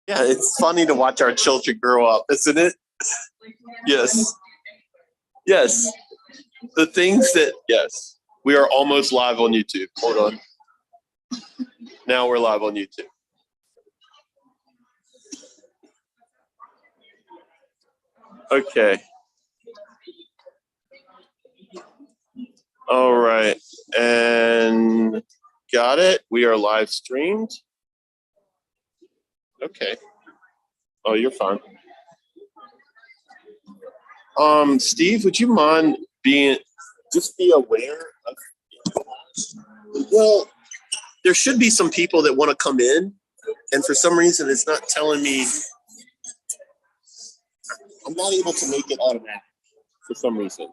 Yeah, it's funny to watch our children grow up, isn't it? Yes. Yes. The things that, yes. We are almost live on YouTube. Hold on. Now we're live on YouTube. Okay. All right. And got it. We are live streamed. Okay. Oh, you're fine. Steve, would you mind just be aware of, well, there should be some people that want to come in, and for some reason it's not telling me. I'm not able to make it automatic for some reason.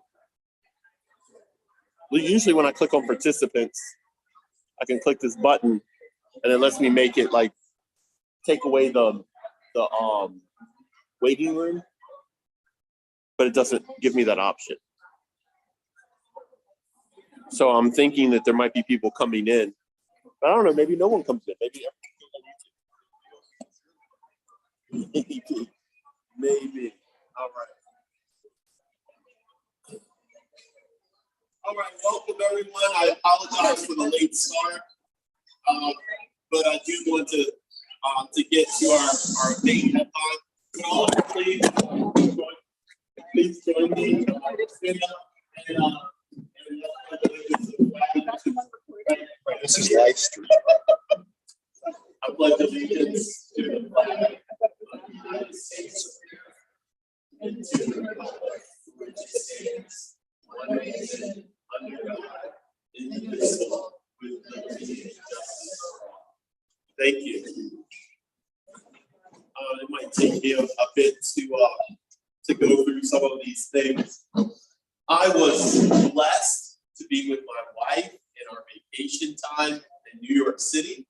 Usually when I click on participants, I can click this button and it lets me make it like take away the waiting room, but it doesn't give me that option. So I'm thinking that there might be people coming in. But I don't know, maybe no one comes in. Maybe everything. Maybe. All right. All right, welcome everyone. I apologize for the late start, but I do want to get to our main headline. Could all of you please join me? Stand up and this is live stream. I pledge allegiance to the flag of the United States and to the republic which stands one nation under God, indivisible, with liberty and justice for all. Thank you. It might take me a bit to go through some of these things. I was blessed to be with my wife in our vacation time in New York City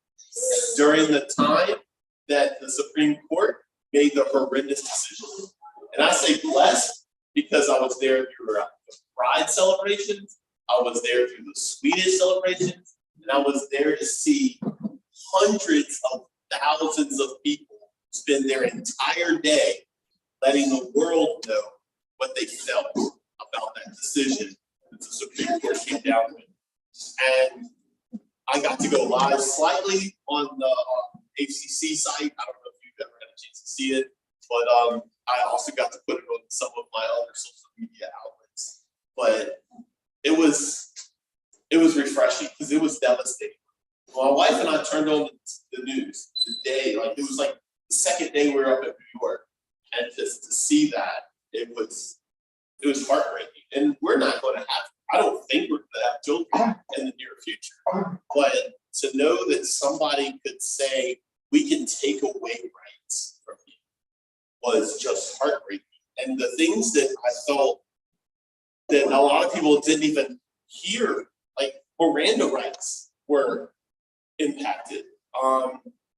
during the time that the Supreme Court made the horrendous decision. And I say blessed because I was there through the Pride celebrations, I was there through the Swedish celebrations, and I was there to see hundreds of thousands of people spend their entire day letting the world know what they felt about that decision that the Supreme Court came down with. And I got to go live slightly on the HCC site. I don't know if you've ever had a chance to see it, but I also got to put it on some of my other social media outlets. But it was refreshing because it was devastating. My wife and I turned on the news the day, like it was like the second day we were up in New York, and just to see that, it was heartbreaking. And we're not going to have, I don't think we're going to have children in the near future. But to know that somebody could say we can take away rights from you was just heartbreaking. And the things that I felt that a lot of people didn't even hear, like Miranda rights were impacted.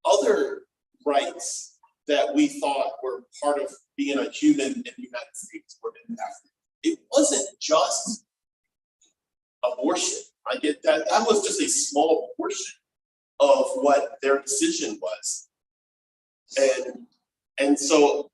Other rights that we thought were part of being a human in the United States were impacted. It wasn't just abortion. I get that. That was just a small portion of what their decision was. And so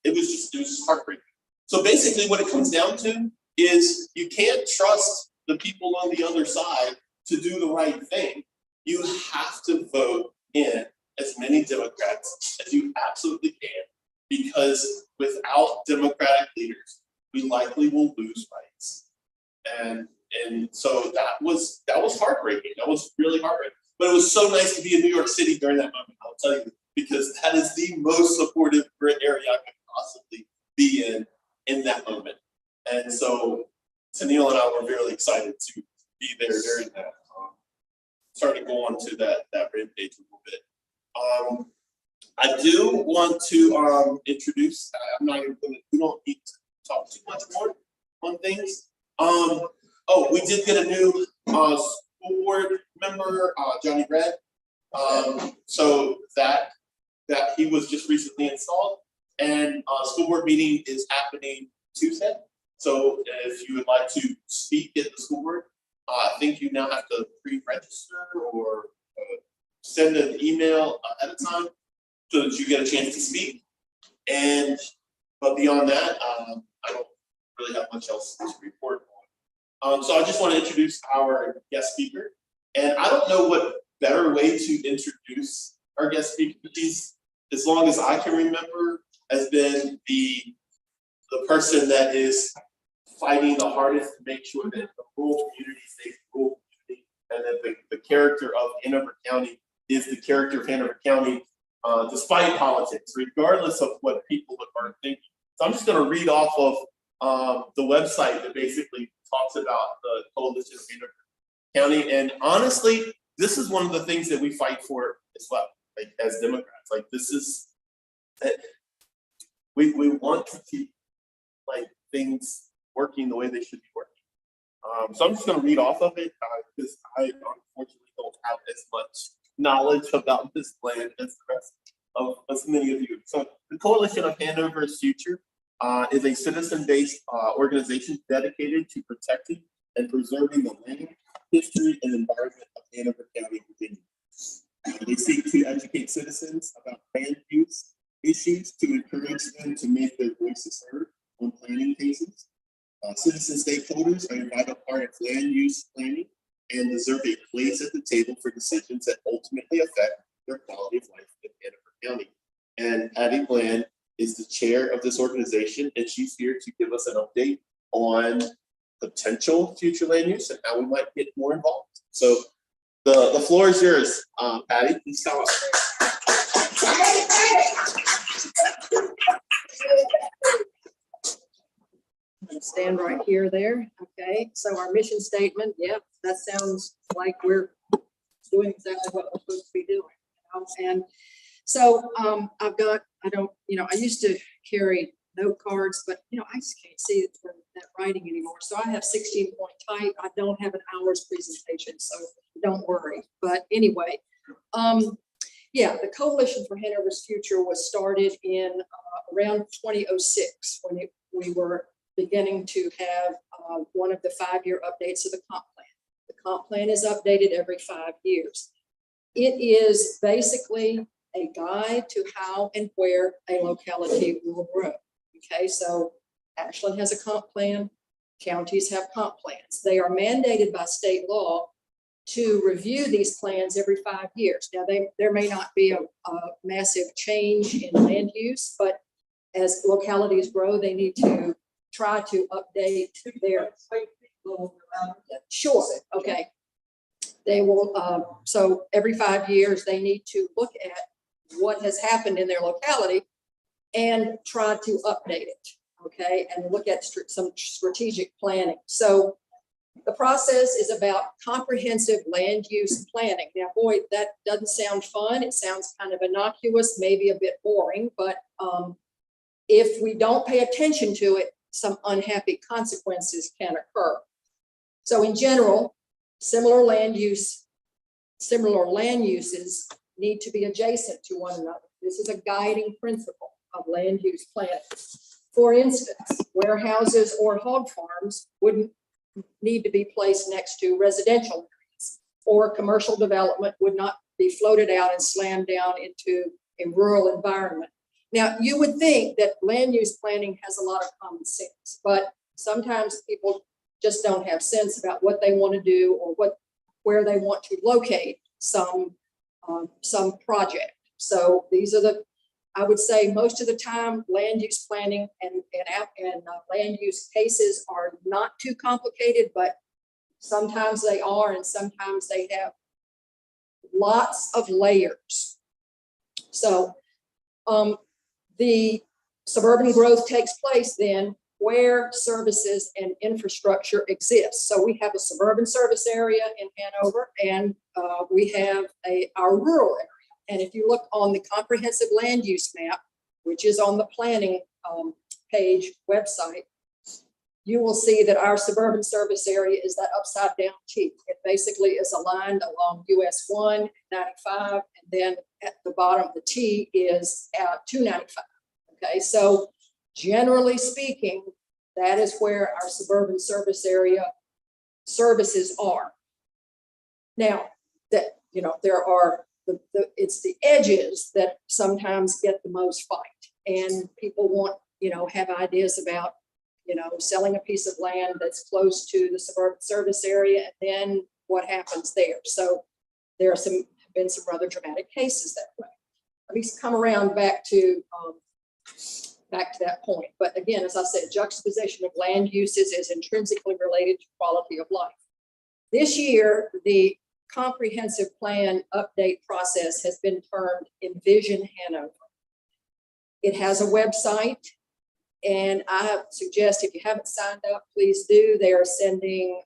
it was just heartbreaking. So basically what it comes down to is you can't trust the people on the other side to do the right thing. You have to vote in as many Democrats as you absolutely can, because without Democratic leaders, we likely will lose rights. And so that was heartbreaking. That was really heartbreaking. But it was so nice to be in New York City during that moment, I'll tell you, because that is the most supportive area I could possibly be in that moment. And so Tennille and I were really excited to be there during that. Started to go on to that rampage a little bit. I do want to introduce, I'm not even going to, we don't need to talk too much more on things. We did get a new school board member, Johnny Red. So that he was just recently installed, and school board meeting is happening Tuesday. So if you would like to speak at the school board, I think you now have to pre-register or send an email ahead of time. so that you get a chance to speak. But beyond that, I don't really have much else to report on. So I just want to introduce our guest speaker. And I don't know what better way to introduce our guest speaker. He's, as long as I can remember, has been the person that is fighting the hardest to make sure that the rural community stays rural community, and that the character of Hanover County is the character of Hanover County, despite politics, regardless of what people are thinking. So I'm just going to read off of the website that basically talks about the Coalition of Hanover County. And honestly, this is one of the things that we fight for as well, like as Democrats. Like this is, we want to keep like things working the way they should be working. So I'm just going to read off of it because I unfortunately don't have as much knowledge about this plan as the rest of as many of you. So the Coalition of Hanover's Future is a citizen-based organization dedicated to protecting and preserving the land, history, and environment of Hanover County, Virginia. They seek to educate citizens about land use issues to encourage them to make their voices heard on planning cases. Citizen stakeholders are a vital part of land use planning and deserve a place at the table for decisions that ultimately affect their quality of life in Hanover County. And Patty Bland is the chair of this organization, and she's here to give us an update on potential future land use and how we might get more involved. So the floor is yours, Patty. Please come up. Stand right here there. Okay, so our mission statement, yep, that sounds like we're doing exactly what we're supposed to be doing. And so I used to carry note cards, but I just can't see it from that writing anymore. So I have 16-point type. I don't have an hour's presentation, so don't worry. But anyway, yeah, the Coalition for Hanover's Future was started in around 2006 when we were beginning to have one of the 5-year updates of the comp plan. The comp plan is updated every 5 years. It is basically a guide to how and where a locality will grow. Okay, so Ashland has a comp plan, counties have comp plans. They are mandated by state law to review these plans every 5 years. Now, there may not be a massive change in land use, but as localities grow, they need to try to update their. Sure, okay. They will, so every 5 years, they need to look at what has happened in their locality and try to update it, okay, and look at some strategic planning. So the process is about comprehensive land use planning. Now, boy, that doesn't sound fun. It sounds kind of innocuous, maybe a bit boring, but if we don't pay attention to it, some unhappy consequences can occur. So in general, similar land uses need to be adjacent to one another. This is a guiding principle of land use planning. For instance, warehouses or hog farms wouldn't need to be placed next to residential areas, or commercial development would not be floated out and slammed down into a rural environment. Now, you would think that land use planning has a lot of common sense, but sometimes people just don't have sense about what they want to do or where they want to locate some project. So these are I would say most of the time, land use planning and land use cases are not too complicated, but sometimes they are, and sometimes they have lots of layers. So the suburban growth takes place then where services and infrastructure exist. So we have a suburban service area in Hanover, and we have our rural area. And if you look on the comprehensive land use map, which is on the planning page website, you will see that our suburban service area is that upside down T. It basically is aligned along US 1, 95, and then at the bottom of the T is 295. Okay, so generally speaking, that is where our suburban service area services are. Now, there are it's the edges that sometimes get the most fight. And people want, have ideas about, selling a piece of land that's close to the suburban service area, and then what happens there. So there are been some rather dramatic cases that way. Let me come around back to that point. But again, as I said, juxtaposition of land uses is intrinsically related to quality of life. This year, the comprehensive plan update process has been termed Envision Hanover. It has a website, and I suggest if you haven't signed up, please do. They are sending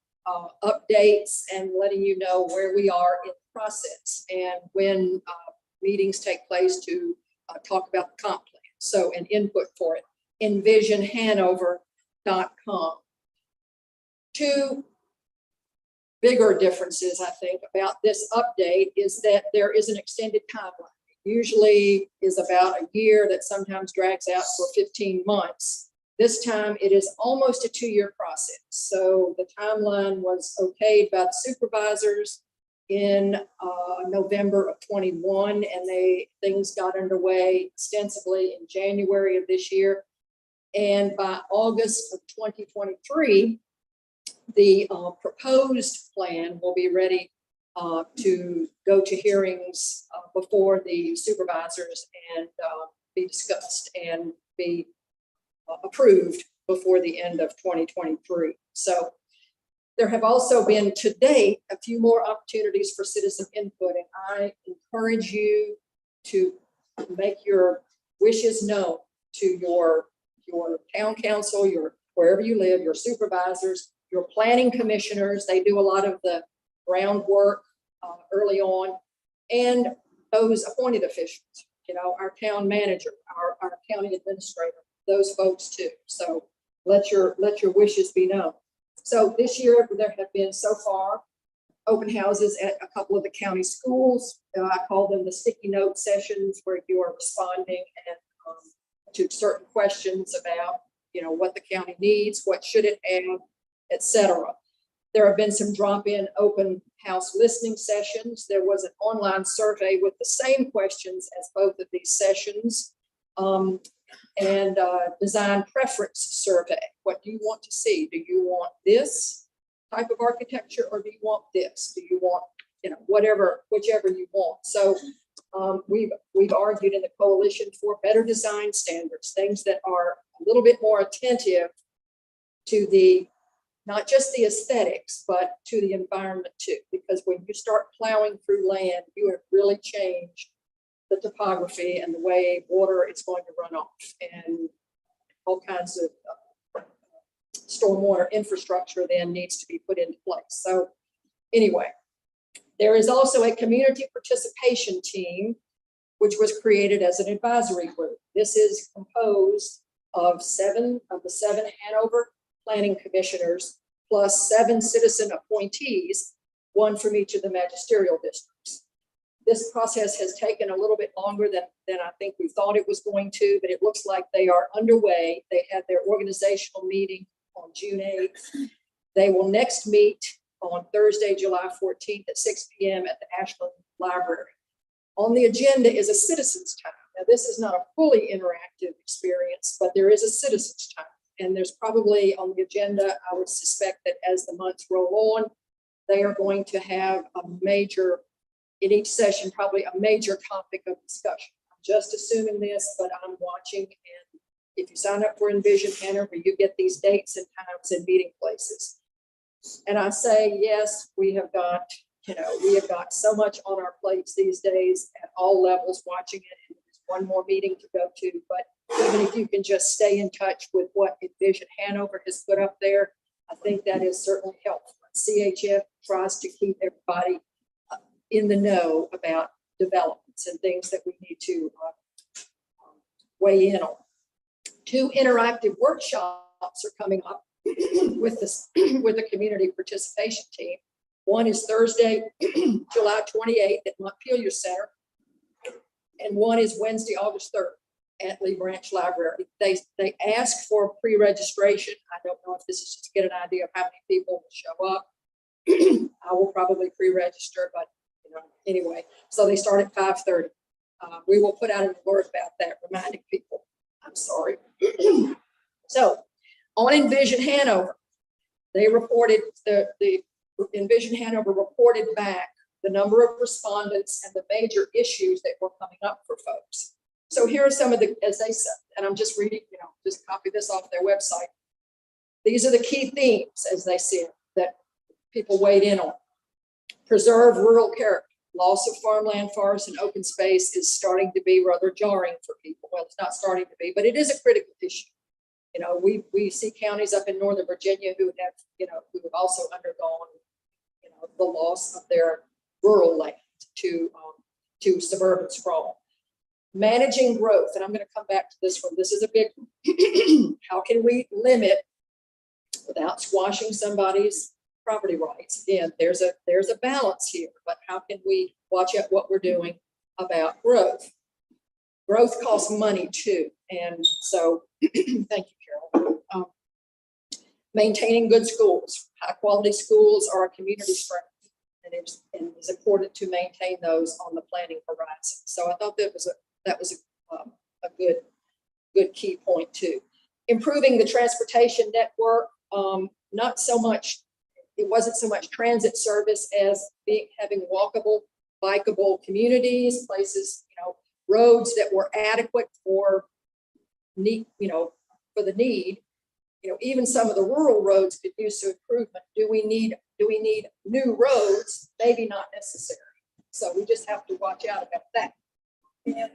updates and letting you know where we are in the process and when meetings take place to talk about the comp plan. So an input for it, envisionhanover.com. Two bigger differences, I think, about this update is that there is an extended timeline. It usually is about a year that sometimes drags out for 15 months. This time it is almost a 2-year process. So the timeline was okayed by the supervisors in November of 21, and things got underway ostensibly in January of this year. And by August of 2023, the proposed plan will be ready to go to hearings before the supervisors and be discussed and be approved before the end of 2023. So there have also been to date a few more opportunities for citizen input, and I encourage you to make your wishes known to your town council, wherever you live, your supervisors, your planning commissioners. They do a lot of the groundwork early on, and those appointed officials, our town manager, our county administrator, those folks too. So let your wishes be known. So this year there have been so far open houses at a couple of the county schools. I call them the sticky note sessions, where you are responding and to certain questions about, what the county needs, what should it have, etc. There have been some drop-in open house listening sessions. There was an online survey with the same questions as both of these sessions, and design preference survey. What do you want to see? Do you want this type of architecture, or do you want this? Do you want, whichever you want? So we've argued in the coalition for better design standards, things that are a little bit more attentive to not just the aesthetics, but to the environment too. Because when you start plowing through land, you have really changed the topography and the way water is going to run off, and all kinds of stormwater infrastructure then needs to be put into place. So anyway, there is also a community participation team, which was created as an advisory group. This is composed of the seven Hanover planning commissioners plus 7 citizen appointees, 1 from each of the magisterial districts. This process has taken a little bit longer than I think we thought it was going to, but it looks like they are underway. They had their organizational meeting on June 8th. They will next meet on Thursday, July 14th at 6 p.m. at the Ashland Library. On the agenda is a citizens' time. Now, this is not a fully interactive experience, but there is a citizens' time. And there's probably on the agenda, I would suspect that as the months roll on, they are going to have in each session, probably a major topic of discussion. I'm just assuming this, but I'm watching. And if you sign up for Envision Hanover, you get these dates and times and meeting places. And I say, yes, we have got so much on our plates these days at all levels watching it. And there's one more meeting to go to, but even if you can just stay in touch with what Envision Hanover has put up there, I think that is certainly helpful. CHF tries to keep everybody in the know about developments and things that we need to weigh in on. 2 interactive workshops are coming up with the community participation team. One is Thursday, July 28th at Montpelier Center, and one is Wednesday, August 3rd at Lee Branch Library. They ask for pre-registration. I don't know if this is just to get an idea of how many people will show up. I will probably pre-register, but Anyway, so they start at 5:30. We will put out an alert about that, reminding people. I'm sorry. So on Envision Hanover, they reported the Envision Hanover reported back the number of respondents and the major issues that were coming up for folks. So here are some of the, as they said, and I'm just reading, just copy this off their website. These are the key themes, as they said, that people weighed in on. Preserve rural character. Loss of farmland, forest, and open space is starting to be rather jarring for people. Well, it's not starting to be, but it is a critical issue. We see counties up in Northern Virginia who have, who have also undergone, the loss of their rural land to suburban sprawl. Managing growth, and I'm going to come back to this one. This is a big one. How can we limit without squashing somebody's property rights? Again, there's a balance here, but how can we watch out what we're doing about growth? Growth costs money too, and so thank you, Carol. Maintaining good schools, high quality schools are a community strength, and it's important to maintain those on the planning horizon. So I thought that was a good key point too. Improving the transportation network, not so much. It wasn't so much transit service as having walkable, bikeable communities, places, roads that were adequate for need, for the need. Even some of the rural roads could use some improvement. Do we need new roads? Maybe not necessary. So we just have to watch out about that. And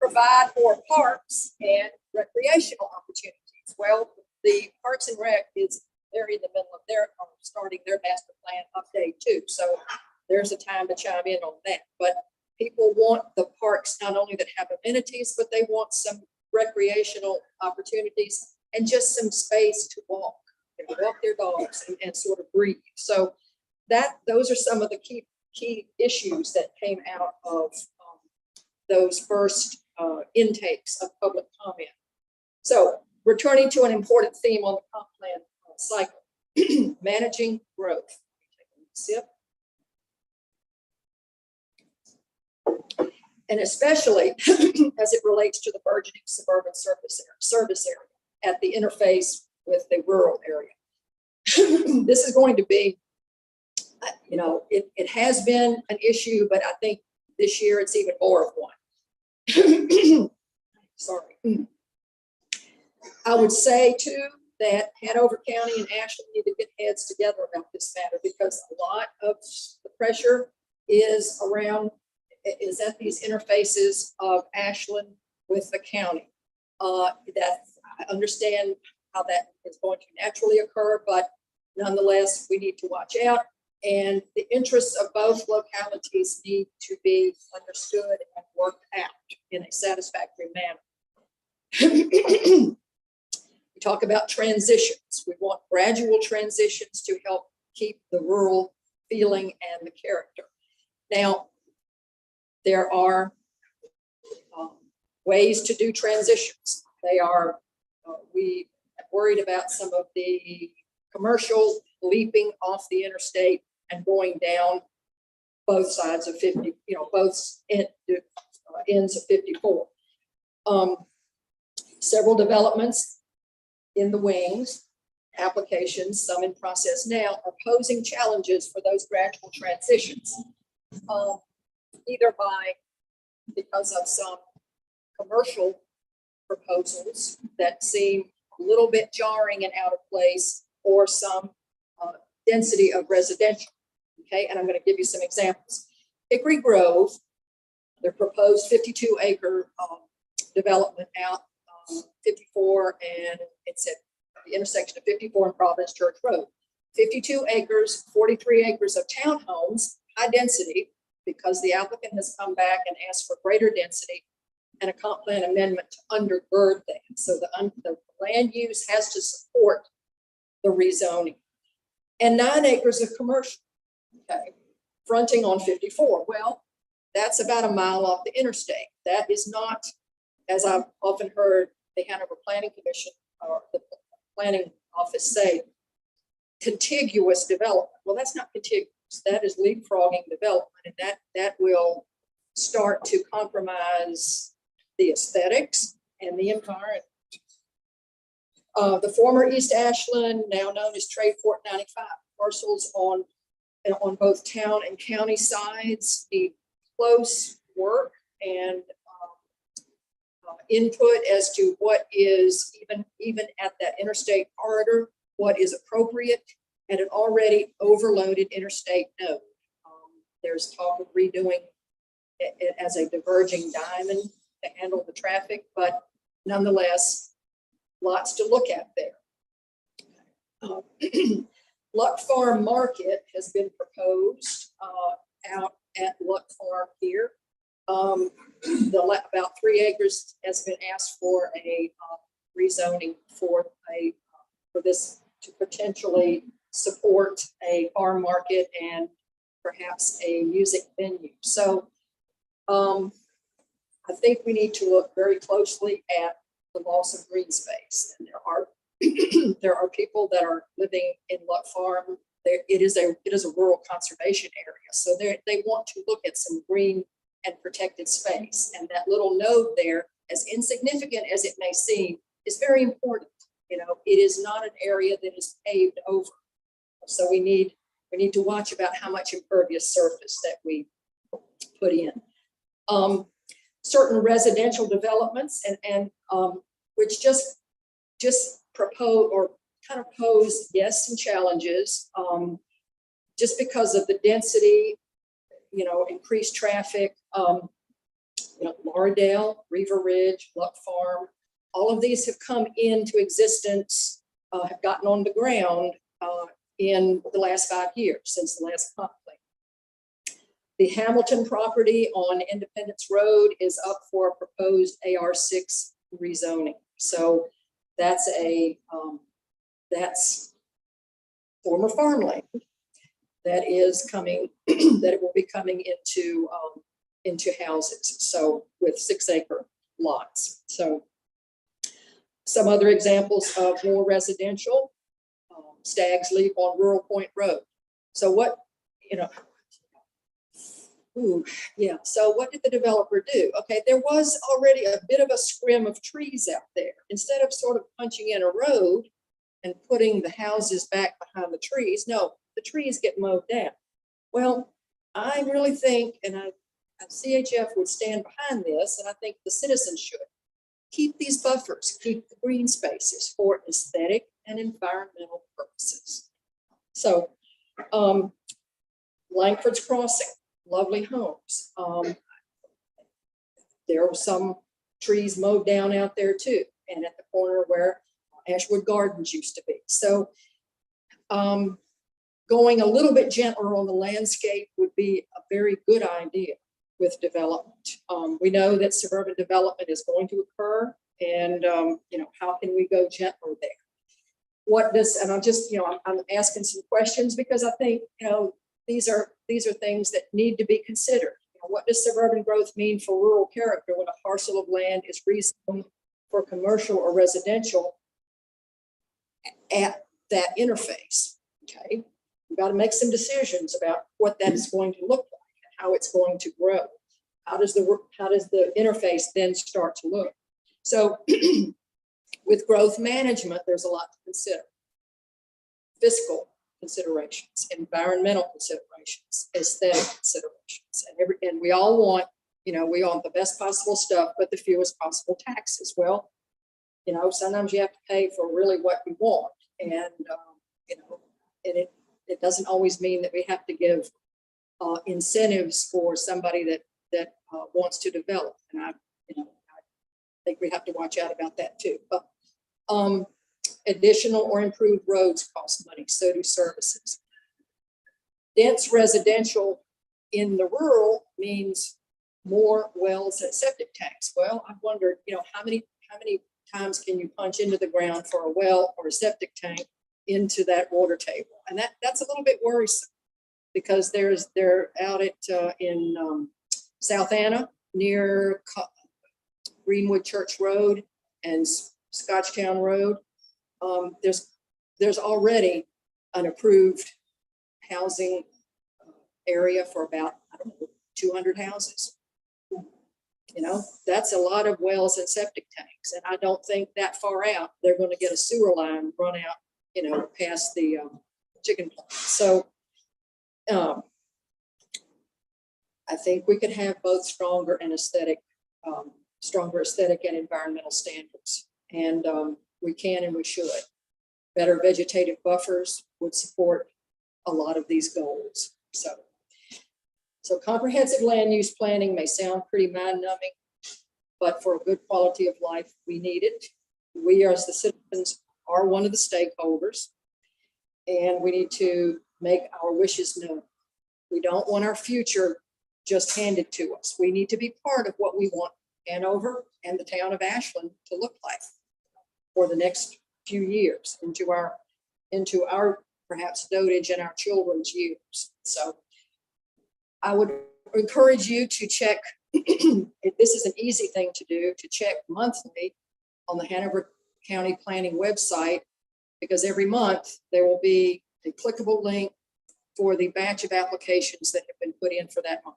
provide more parks and recreational opportunities. Well, the Parks and Rec they're in the middle of starting their master plan update too. So there's a time to chime in on that. But people want the parks not only that have amenities, but they want some recreational opportunities and just some space to walk their dogs and sort of breathe. So those are some of the key issues that came out of those first intakes of public comment. So returning to an important theme on the comp plan cycle, managing growth. Take a sip. And especially as it relates to the burgeoning suburban service area at the interface with the rural area. This is going to be, it has been an issue, but I think this year it's even more of one. Sorry. I would say too that Hanover County and Ashland need to get heads together about this matter, because a lot of the pressure is at these interfaces of Ashland with the county. That I understand how that is going to naturally occur, but nonetheless, we need to watch out. And the interests of both localities need to be understood and worked out in a satisfactory manner. We talk about transitions. We want gradual transitions to help keep the rural feeling and the character. Now, there are ways to do transitions. We are worried about some of the commercial leaping off the interstate and going down both sides of 50, both ends of 54. Several developments in the wings, applications, some in process now, are posing challenges for those gradual transitions. Either because of some commercial proposals that seem a little bit jarring and out of place, or some density of residential. Okay, and I'm going to give you some examples. Hickory Grove, their proposed 52-acre development out 54, and it's at the intersection of 54 and Providence Church Road. 52 acres, 43 acres of townhomes, high density, because the applicant has come back and asked for greater density and a comp plan amendment to undergird that. So the land use has to support the rezoning. And 9 acres of commercial, okay, fronting on 54. Well, that's about a mile off the interstate. That is not, as I've often heard the Hanover Planning Commission or the planning office say, contiguous development. Well, that's not contiguous. That is leapfrogging development, and that will start to compromise the aesthetics and the environment. The former East Ashland, now known as Trade Fort 95, parcels on both town and county sides need close work and input as to what is even at that interstate corridor, what is appropriate at an already overloaded interstate node. There's talk of redoing it as a diverging diamond to handle the traffic, but nonetheless, lots to look at there. Luck Farm Market has been proposed out at Luck Farm here. About 3 acres has been asked for a rezoning for this to potentially support a farm market and perhaps a music venue. So I think we need to look very closely at the loss of green space. And there are people that are living in Luck Farm. It is a rural conservation area, so they want to look at some green and protected space. And that little node there, as insignificant as it may seem, is very important. You know, it is not an area that is paved over, so we need to watch about how much impervious surface that we put in. Certain residential developments and which just propose or kind of pose, yes, some challenges, just because of the density, you know, increased traffic, you know, Lauderdale, River Ridge, Luck Farm, all of these have come into existence, have gotten on the ground in the last 5 years since the last conflict. The Hamilton property on Independence Road is up for a proposed AR6 rezoning. So that's that's former farmland that is coming, that it will be coming into houses. So with 6-acre lots. So some other examples of more residential, Stag's Leap on Rural Point Road. So what, you know, so what did the developer do? Okay, there was already a bit of a scrim of trees out there. Instead of sort of punching in a road and putting the houses back behind the trees, no, the trees get mowed down. Well, I really think, and CHF would stand behind this, and I think the citizens should keep these buffers, keep the green spaces for aesthetic and environmental purposes. So, Langford's Crossing, lovely homes. There were some trees mowed down out there too, and at the corner where Ashwood Gardens used to be. So going a little bit gentler on the landscape would be a very good idea with development. We know that suburban development is going to occur, and you know, how can we go gentler there? What does, and I'm just, you know, I'm asking some questions because I think, you know, these are things that need to be considered. You know, what does suburban growth mean for rural character when a parcel of land is rezoned for commercial or residential at that interface? Okay, we've got to make some decisions about what that is going to look like and how it's going to grow. How does the interface then start to look? So with growth management, there's a lot to consider. Fiscal considerations, environmental considerations, aesthetic considerations, and we all want, you know, we want the best possible stuff, but the fewest possible taxes. Well, you know, sometimes you have to pay for really what you want, and you know, and it doesn't always mean that we have to give incentives for somebody that wants to develop. And I think we have to watch out about that too. But additional or improved roads cost money, so do services. Dense residential in the rural means more wells and septic tanks. Well, I've wondered, you know, how many times can you punch into the ground for a well or a septic tank into that water table? And that's a little bit worrisome, because they're out at in South Anna near Greenwood Church Road and Scotchtown Road. There's already an approved housing area for about, I don't know, 200 houses. You know, that's a lot of wells and septic tanks. And I don't think that far out, they're going to get a sewer line run out, you know, past the chicken plant. So I think we could have both stronger and stronger aesthetic and environmental standards. And we can and we should. Better vegetative buffers would support a lot of these goals. So comprehensive land use planning may sound pretty mind-numbing, but for a good quality of life, we need it. We as the citizens are one of the stakeholders, and we need to make our wishes known. We don't want our future just handed to us. We need to be part of what we want Hanover and the town of Ashland to look like for the next few years into our perhaps dotage and our children's years. So I would encourage you to check, if this is an easy thing to do, to check monthly on the Hanover County Planning website, because every month there will be a clickable link for the batch of applications that have been put in for that month.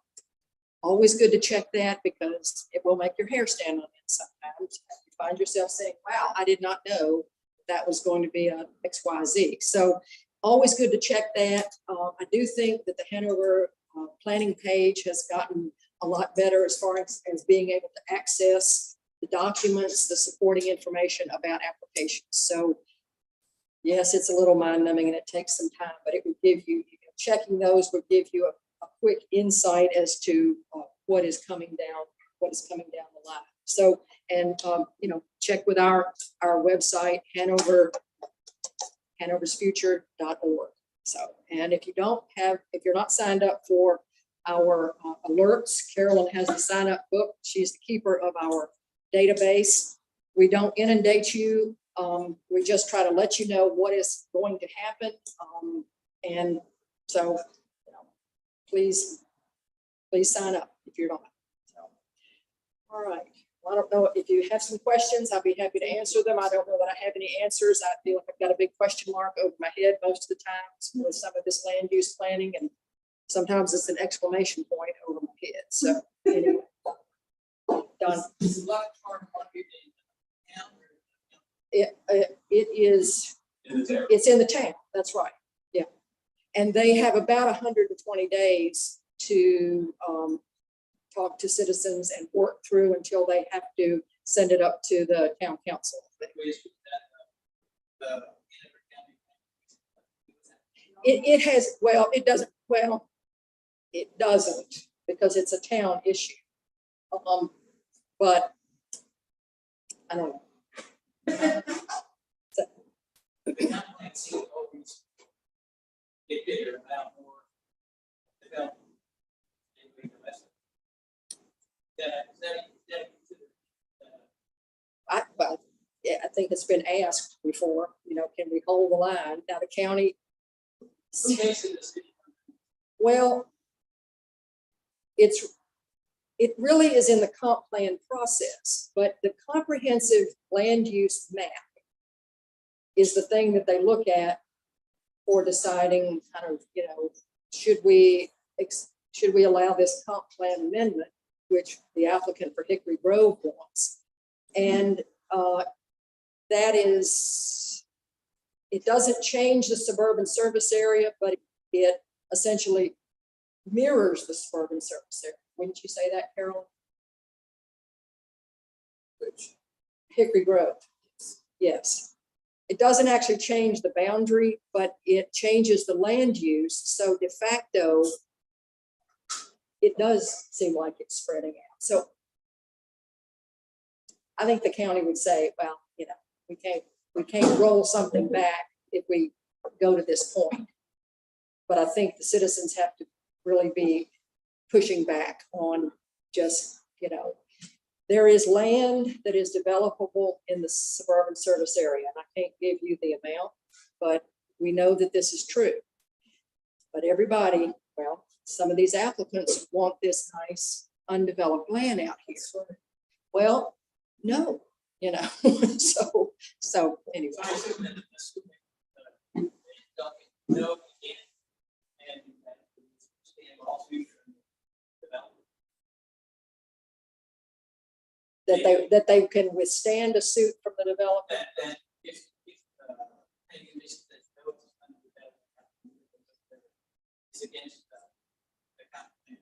Always good to check that because it will make your hair stand on end sometimes. You find yourself saying, wow, I did not know that was going to be a XYZ. So always good to check that. I do think that the Hanover planning page has gotten a lot better as far as being able to access the documents, the supporting information about applications. So yes, it's a little mind-numbing and it takes some time, but it would give you, checking those would give you a quick insight as to what is coming down the line. So, and check with our website, hanoversfuture.org. So, and if you're not signed up for our alerts, Carolyn has the sign up book. She's the keeper of our database. We don't inundate you. We just try to let you know what is going to happen. And so, please sign up if you're not. So, all right. Well, I don't know if you have some questions, I'll be happy to answer them. I don't know that I have any answers. I feel like I've got a big question mark over my head most of the time with some of this land use planning, and sometimes it's an exclamation point over my head. So anyway, done. It's in the town. That's right. Yeah. And they have about 120 days to talk to citizens and work through until they have to send it up to the town council. It has, well, it doesn't because it's a town issue. But I don't know. I think it's been asked before, can we hold the line? Now the county. Well, it really is in the comp plan process, but the comprehensive land use map is the thing that they look at for deciding kind of, should we allow this comp plan amendment, which the applicant for Hickory Grove wants. And that is, it doesn't change the suburban service area, but it essentially mirrors the suburban service area. Wouldn't you say that, Carol? Which? Hickory Grove. Yes. It doesn't actually change the boundary, but it changes the land use. So de facto, it does seem like it's spreading out. So I think the county would say, well, we can't roll something back if we go to this point. But I think the citizens have to really be pushing back on just, there is land that is developable in the suburban service area. And I can't give you the amount, but we know that this is true. But everybody, well, some of these applicants want this nice undeveloped land out here. Well, no, so anyway. all future development. that they can withstand a suit from the developer? That if any condition that develops under development is against the comp plan.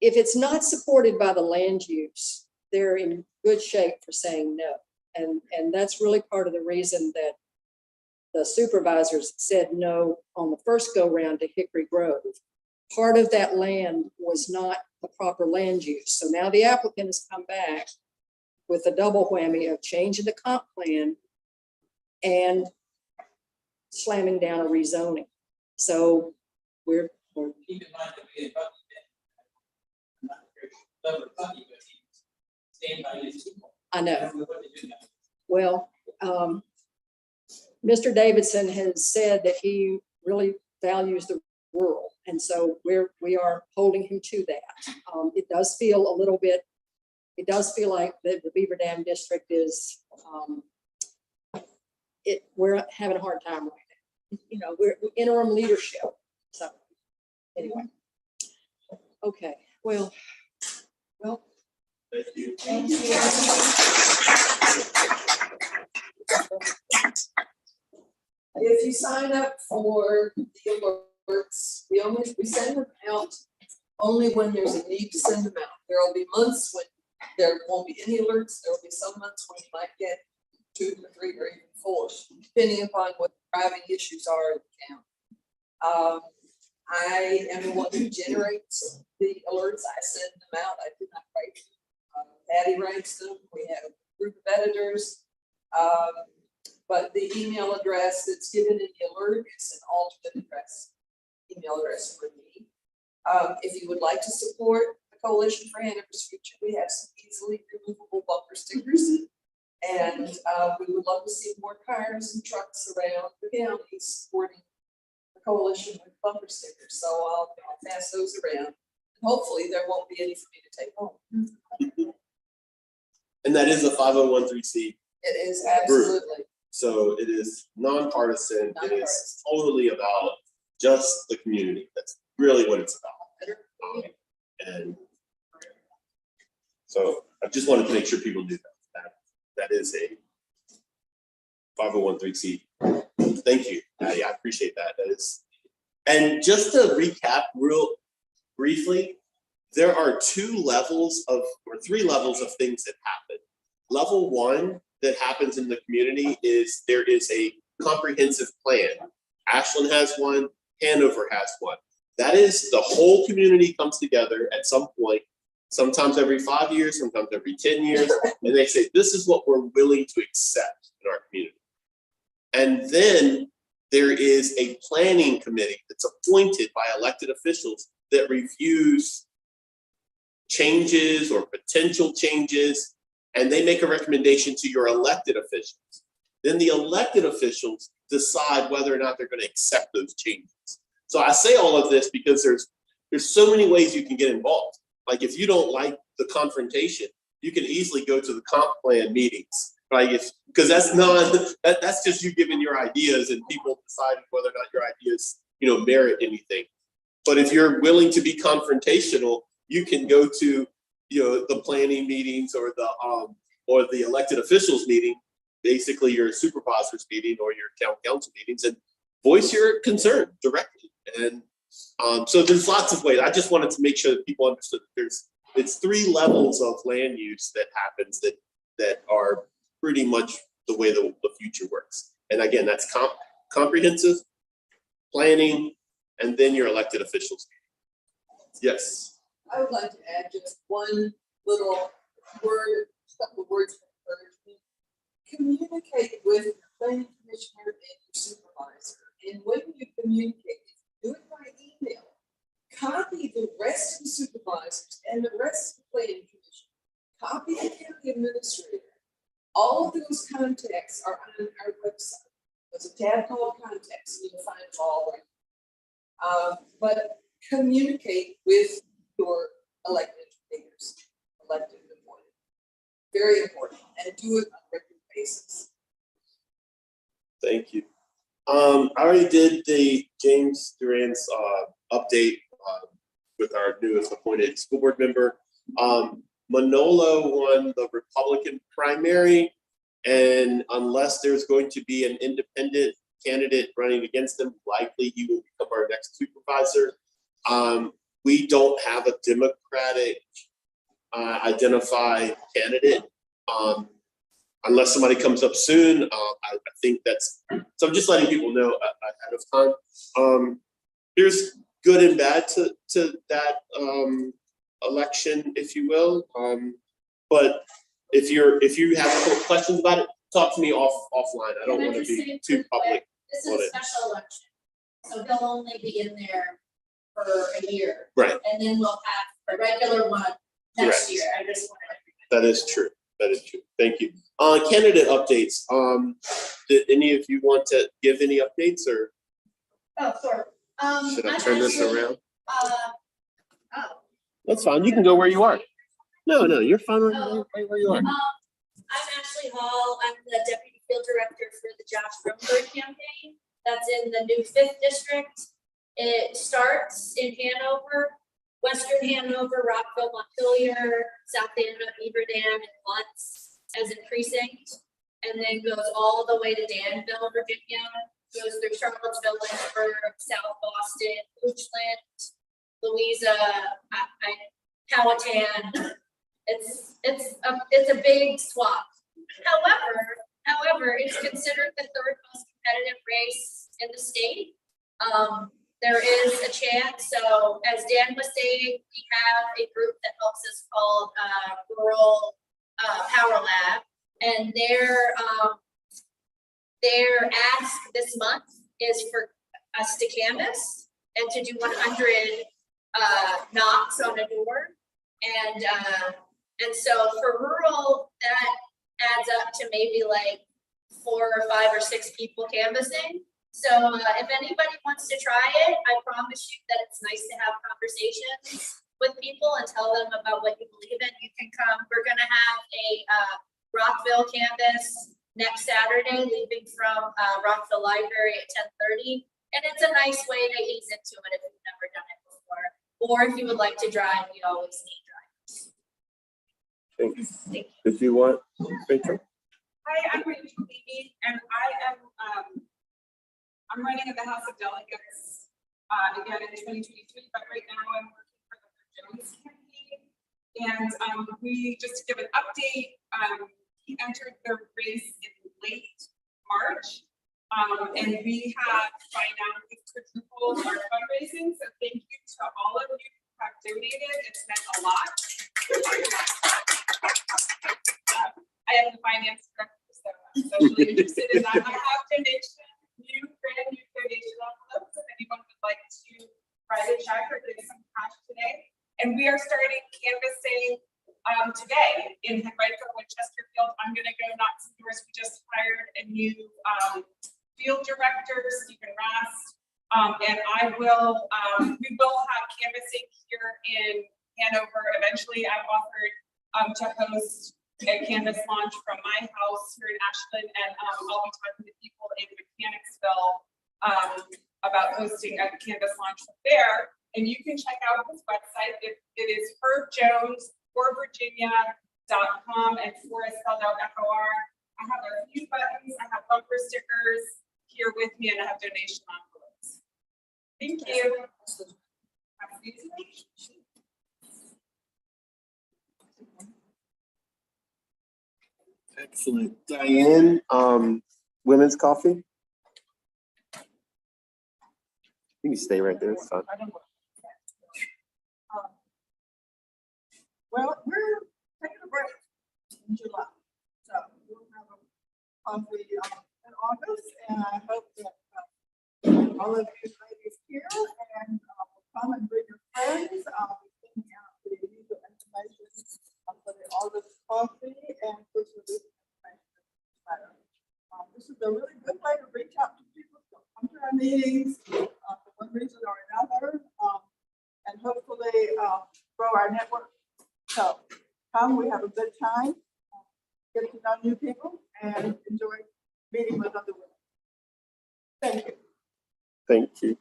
If it's not supported by the land use, they're in good shape for saying no. And that's really part of the reason that the supervisors said no on the first go round to Hickory Grove. Part of that land was not the proper land use. So now the applicant has come back with a double whammy of changing the comp plan and slamming down a rezoning. So we're Keep in mind that we had Bucky then. I'm not very clever with Bucky, but he stand by his people. I know. I don't know what they do now. Well, Mr. Davidson has said that he really values the rural, and so we are holding him to that. It does feel a little bit, it does feel like the Beaver Dam District is, we're having a hard time right now. You know, we're interim leadership. So anyway, okay, well. Thank you. Thank you. If you sign up for the alerts, we send them out only when there's a need to send them out. There will be months when there won't be any alerts. There will be some months when you might get 2 or 3 or even 4, depending upon what the driving issues are in the county. I am the one who generates the alerts. I send them out. I do not write them. Patty writes them. We have a group of editors. But the email address that's given in the alert is an alternate address, email address for me. If you would like to support the Coalition for Hanover's Future, we have some easily removable bumper stickers. And we would love to see more cars and trucks around the county supporting the coalition with bumper stickers. So I'll pass those around. And hopefully there won't be any for me to take home. And that is a 501(c)(3). It is absolutely. So it is nonpartisan. It is totally about just the community. That's really what it's about. And so I just wanted to make sure people knew that is a 501(c)(3). Thank you. I appreciate that. That is, and just to recap real briefly, there are 3 levels of things that happen. Level 1 that happens in the community is there is a comprehensive plan. Ashland has one, Hanover has one. That is, the whole community comes together at some point, sometimes every 5 years, sometimes every 10 years, and they say, this is what we're willing to accept in our community. And then there is a planning committee that's appointed by elected officials that reviews changes or potential changes, and they make a recommendation to your elected officials. Then the elected officials decide whether or not they're going to accept those changes. So I say all of this because there's so many ways you can get involved. Like if you don't like the confrontation, you can easily go to the comp plan meetings, right? Because that's just you giving your ideas and people deciding whether or not your ideas, merit anything. But if you're willing to be confrontational, you can go to the planning meetings or the elected officials meeting, basically your supervisors meeting or your town council meetings, and voice your concern directly. And so there's lots of ways. I just wanted to make sure that people understood that it's 3 levels of land use that happens that are pretty much the way the future works. And again, that's comprehensive planning, and then your elected officials meeting. Yes. I would like to add just one little word, couple of words of encouragement. Communicate with your planning commissioner and your supervisor. And when you communicate, do it by email. Copy the rest of the supervisors and the rest of the planning commission. Copy the county administrator. All of those contacts are on our website. There's a tab called contacts, and you'll find them all right. But communicate with your elected leaders, elected and appointed. Very important, and do it on a regular basis. Thank you. I already did the James Duran's update with our newest appointed school board member. Manolo won the Republican primary, and unless there's going to be an independent candidate running against him, likely he will become our next supervisor. We don't have a Democratic identified candidate. Unless somebody comes up soon, I think that's, so I'm just letting people know ahead of time. There's good and bad to that election, if you will. But if you have questions about it, talk to me offline. I don't want to be too public. This is a special election, so he'll only be in there for a year. Right. And then we'll have a regular one next Correct. year. I just wanted That is true. That is true. Thank you. Candidate updates. Did any of you want to give any updates, or Oh, sure. should I I'm turn this actually, around? Oh. That's fine. You can go where you are. No, you're fine right where you are. I'm Ashley Hall. I'm the deputy field director for the Josh Rumberg campaign. That's in the new 5th district. It starts in Hanover, Western Hanover, Rockville, Montpelier, South Anna, Beaver Dam, and Lutz as a precinct, and then goes all the way to Danville, Virginia, goes through Charlottesville, Lynchburg, South Boston, Goochland, Louisa, Powhatan. It's a big swap. However, it's considered the 3rd most competitive race in the state. There is a chance. So as Dan was saying, we have a group that helps us called Rural Power Lab, and their ask this month is for us to canvass and to do 100 knocks on a door, and so for rural that adds up to maybe like 4 or 5 or 6 people canvassing. So if anybody wants to try it, I promise you that it's nice to have conversations with people and tell them about what you believe in. You can come. We're going to have a Rockville canvas next Saturday, leaving from Rockville Library at 10:30. And it's a nice way to ease into it if you've never done it before. Or if you would like to drive, we always need drivers. Thank you. Thank you. If you want, Rachel. Hi, I'm Rachel Levy, and I'm running in the House of Delegates again in 2023, but right now I'm working for the Jones campaign. And we just to give an update, he entered the race in late March, and we have by now quadrupled our fundraising. So thank you to all of you who have donated. It's meant a lot. I am the finance director, so I'm socially interested in that. I have brand new donation envelopes if anyone would like to write a check or give some cash today. And we are starting canvassing today in Mcgraw with Chesterfield. I'm going to go knock some doors. We just hired a new field director, Stephen Rast, and we will have canvassing here in Hanover. Eventually, I've offered to host a canvas launch from my house here in Ashland, and I'll be talking to people in Mechanicsville about hosting a canvas launch there. And you can check out his website. It is herbjones4virginia.com, and 4 is spelled out FOR. I have a few buttons. I have bumper stickers here with me, and I have donation envelopes. Thank you. Have a good day. Excellent. Diane, women's coffee. You can stay right there. It's fine. Well, we're taking a break in July, so we'll have a coffee in August, and I hope that all of you ladies here and come and bring your friends. I'll be sending out the user information for the August coffee and push the information letter. This is a really good way to reach out to people, to come to our meetings for one reason or another, and hopefully grow our network. So come, we have a good time, get to know new people, and enjoy meeting with other women. Thank you. Thank you.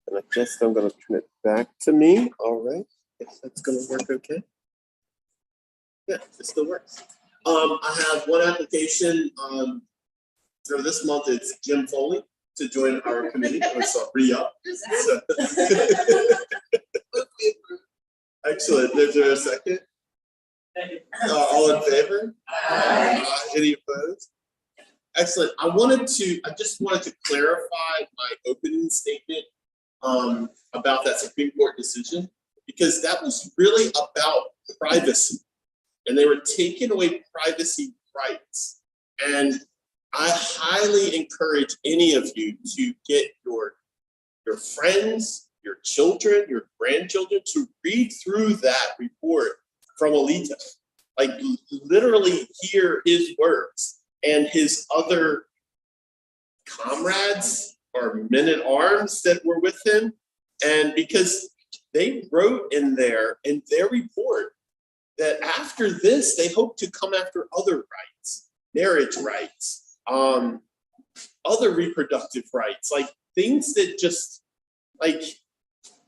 And I guess I'm gonna turn it back to me. All right, if that's gonna work okay. Yeah, it still works. I have one application, for this month, it's Jim Foley to join our committee, or so re-up. So- Excellent, is there a second? All in favor? Any opposed? Excellent, I just wanted to clarify my opening statement about that Supreme Court decision, because that was really about privacy. And they were taking away privacy rights. And I highly encourage any of you to get your friends, your children, your grandchildren to read through that report from Alito. Like literally hear his words and his other comrades or men at arms that were with him. And because they wrote in their report that after this, they hope to come after other rights, marriage rights, other reproductive rights, like things that just, like,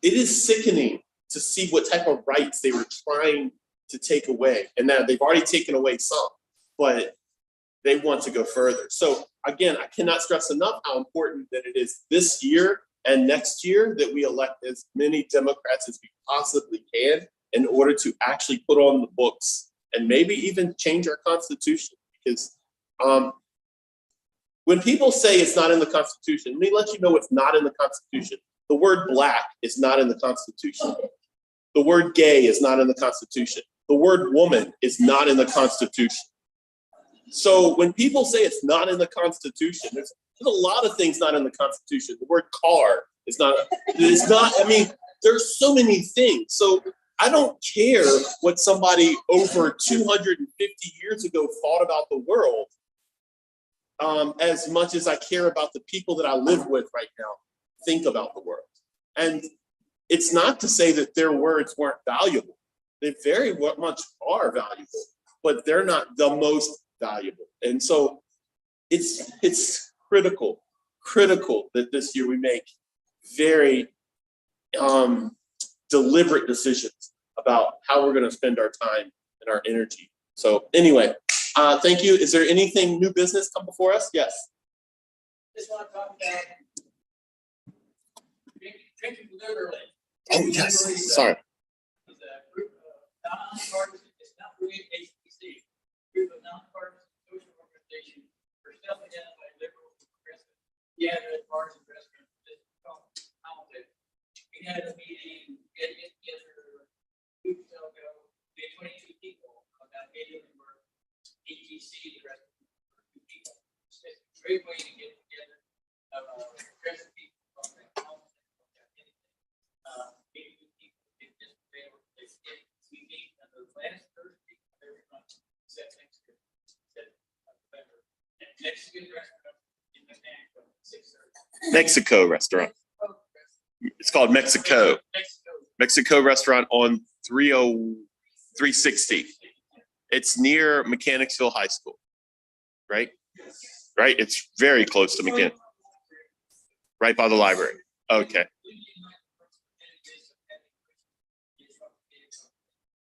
it is sickening to see what type of rights they were trying to take away. And now they've already taken away some, but they want to go further. So again, I cannot stress enough how important that it is this year and next year that we elect as many Democrats as we possibly can in order to actually put on the books and maybe even change our Constitution. Because when people say it's not in the Constitution, let me let you know what's not in the Constitution. The word black is not in the Constitution. The word gay is not in the Constitution. The word woman is not in the Constitution. So when people say it's not in the Constitution, there's a lot of things not in the Constitution. The word car is not, I mean, there's so many things. So I don't care what somebody over 250 years ago thought about the world, as much as I care about the people that I live with right now think about the world. And it's not to say that their words weren't valuable. They very much are valuable, but they're not the most valuable. And so it's critical that this year we make very deliberate decisions about how we're going to spend our time and our energy. So anyway, thank you. Is there anything new business come before us? Yes. Just want to talk about drinking liberally. Oh, yes. Sorry. It's a group of nonpartisan, it's not really HPC, group of nonpartisan social organizations for self-identified liberal and progressive. Yeah, there's bars and restaurants, just politics. We had a meeting, getting it together, 2 weeks ago, we had 22 people, about 8 of them were ETC, the rest of them were 2 people. It's a great way to get together, progressive people, talk about politics, talk about anything. Maybe people can just be able to get, we meet on the last Thursday of every month, except next year, except November. And Mexican restaurant in the tank from 6:30. Mexico restaurant. It's called Mexico. Mexico restaurant on 360. It's near Mechanicsville High School, right? Right? It's very close to Mechanic. Right by the library. Okay.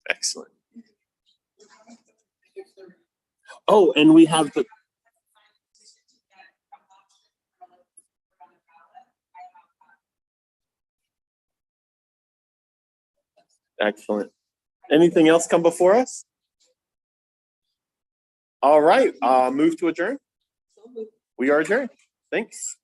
Excellent. Oh, and we have the. Excellent. Anything else come before us? All right, move to adjourn. We are adjourned. Thanks.